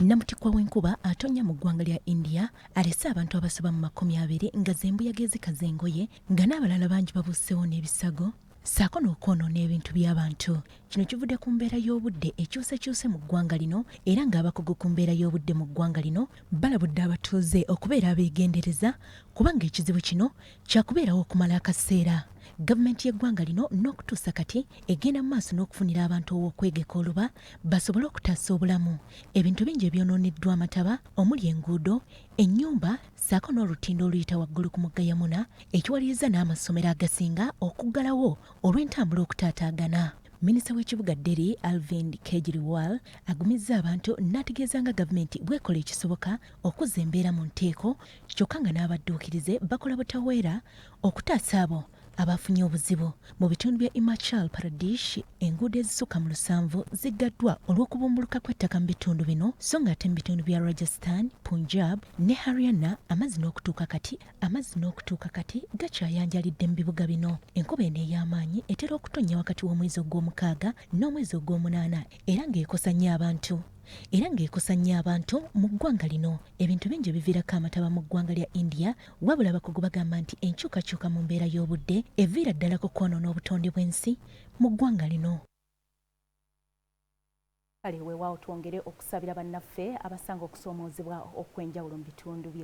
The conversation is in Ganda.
Namutikwa w'enkuba atonnya mu ggwanga lya India alese abantu abasoba mu 20 nga zembuyaga ezikaze engoye nga n'abalala bangi babuuseewo n'ebisago saako n'okwonoona ebintu by'abantu. Kino kivudde ku mbeera y'obudde ekyusekyuse mu ggwanga lino era ng'abakugu ku mbeera y'obudde mu ggwanga lino balabudde abatuuze okubeera abeegendereza kubanga ekizibu kino kyakubeerawo okumala akaseera. Gavumenti y'eggwanga lino n'okutuusa kati egenda mu maaso n'okufunira abantu ow'okwegeka oluba basobole okutaasa obulamu. Ebintu bingi ebyonooneddwa Amataba omuli enguudo, ennyumba saako n'olutindo oluyita waggulu ku mugga Yamuna ekiwaliriza n'amasomero agasinga okuggalawo olw'entambula okutaataagana. Minisita w'ekibuga Delhi Arvind Kejriwal agumizza abantu n'ategeeza nga gavumenti bwekola ekisoboka okuzza embeera mu nteeko kyokka nga n'abadduukirize bakola butaweera okutaasa abo abafunye obuzibu. Mu bitundu bya Himachal Pradesh enguudo ezisukka mu 7 ziggaddwa olw'okubumbuluka kw'ettaka mu bitundu bino so ng'ate mu bitundu bya Rajasthan, Punjab ne Haryana amazzi n'okutuuka kati gakyayanjalidde mu bibuga bino. Enkuba eno ey'amaanyi etera okutonnya wakati w'omwezi ogw'omukaaga n'omwezi ogw'omunaana era ng'ekosa nnyo abantu mu ggwanga lino. Ebintu bingi biviirako Amataba mu ggwanga lya India wabula abakugu bagamba nti enkyukakyuka mu mbeera y'obudde eviira ddala ku kwonoona obutonde bw'ensi mu ggwanga lino. Kale weewaawo twongere okusabira bannaffe abasanga okusoomoozebwa okw'enjawulo mu bitundu bye